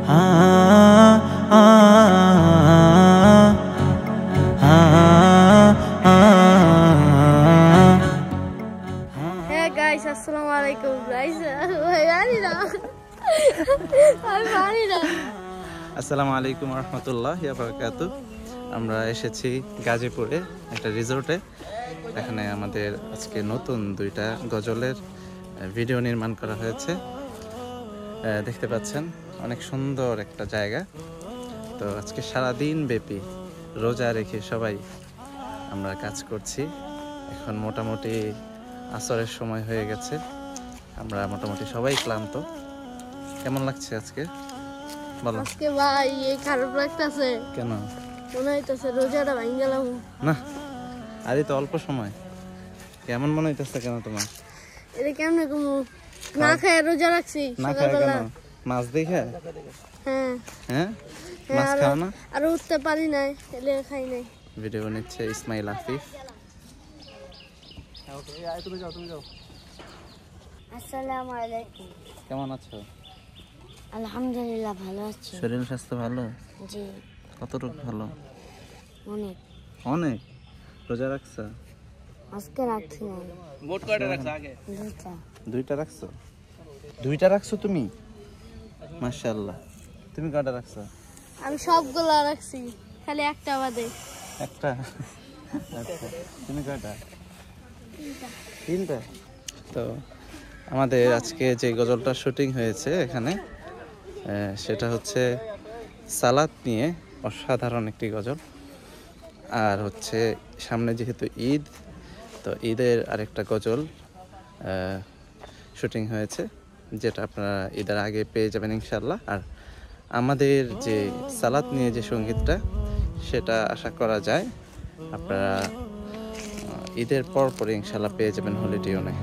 guys, assalamualaikum guys. আসসালামু আলাইকুম রহমতুল্লাহি ওয়া বারাকাতুহু। আমরা এসেছি গাজীপুরে একটা রিসোর্টে। এখানে আমাদের আজকে নতুন দুইটা গজলের ভিডিও নির্মাণ করা হয়েছে। দেখতে পাচ্ছেন অনেক সুন্দর একটা জায়গা। তো আজকে সারাদিন ব্যাপী রোজা রেখে সবাই আমরা কাজ করছি। এখন মোটামুটি আসরের সময় হয়ে গেছে, আমরা মোটামুটি সবাই ক্লান্ত। কেমন লাগছে আজকে বলো? আজকে ভাই এই খারাপ লাগতেছে। কেন? মনে হইতেছে রোজাটা ভাঙ গেলাম না, আরে তো অল্প সময়। কেমন মনে হইতেছে কেন তোমার? এটা কেমনে কমু? না খায় রোজা রাখছি। না খায় কেন? মাছ দেখে? হ্যাঁ হ্যাঁ, মাছ খাও না? আর উঠতে পারি নাই, এলে খাই নাই। ভিডিও নিচ্ছে ইসমাইল আফিফ। আসসালামু আলাইকুম। কেমন আছো? আলহামদুলিল্লাহ ভালো আছি। শরীর স্বাস্থ্য ভালো? জি। কতটুকু ভালো? অনেক। অনেক? রোজা রাখছো? আজকে রাখছি না। মোট কয়টা রাখছো আগে? দুইটা রাখছো? দুইটা রাখছো তুমি? মাশাআল্লাহ। তুমি কয়টা রাখছো? আমি সবগুলা রাখছি, খালি একটা বাদে। একটা? আচ্ছা, তুমি কয়টা? তিনটা। তো আমাদের আজকে যে গজলটা শুটিং হয়েছে এখানে, সেটা হচ্ছে সালাত নিয়ে অসাধারণ একটি গজল। আর হচ্ছে সামনে যেহেতু ঈদ, তো ঈদের আরেকটা গজল শুটিং হয়েছে, যেটা আপনারা ঈদের আগে পেয়ে যাবেন ইনশাল্লাহ। আর আমাদের যে সালাত নিয়ে যে সঙ্গীতটা, সেটা আশা করা যায় আপনারা ঈদের পর পরে ইনশাল্লাহ পেয়ে যাবেন হলিডেনে।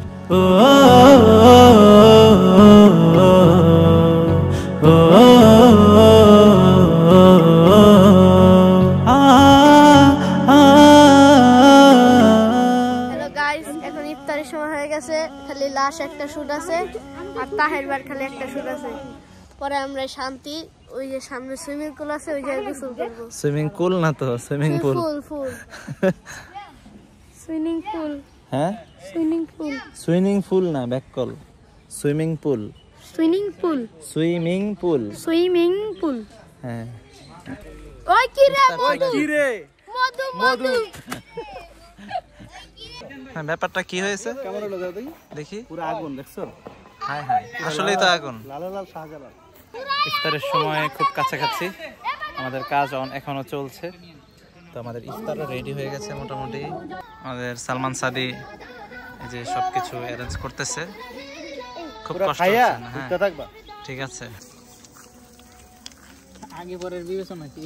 এখন ইফতারের সময় হয়ে গেছে, খালি লাশ একটা শুট আছে আর তাহের বার খালি একটা শুট আছে। পরে আমরা শান্তি ওই যে সামনে সুইমিং পুল আছে, ওই জায়গায় গোসল করব। সুইমিং পুল না তো, সুইমিং পুল। Swimming pool. হ্যাঁ, সুইমিং পুল। সুইমিং পুল না, ব্যাককল। Swimming pool. Swimming pool. Swimming pool. Swimming pool. হ্যাঁ। ওই কি রে মধু? কি রে? মধু মধু। হ্যাঁ, ব্যাপারটা কি হয়েছে? কেমন হলো দাদা? দেখি। পুরো আগুন দেখছো? হাই হাই, আসলেই তো আগুন। লাল লাল শাহজালাল। ইফতারের সময় খুব কাছাকাছি, আমাদের কাজ এখনো চলছে। তো আমাদের ইফতারও রেডি হয়ে গেছে মোটামুটি। আমাদের সালমান সাদি এই যে সবকিছু অ্যারেঞ্জ করতেছে। খুব কষ্ট হচ্ছে না? হ্যাঁ, ঠিক আছে। আগে পরের বিবেচনা কি?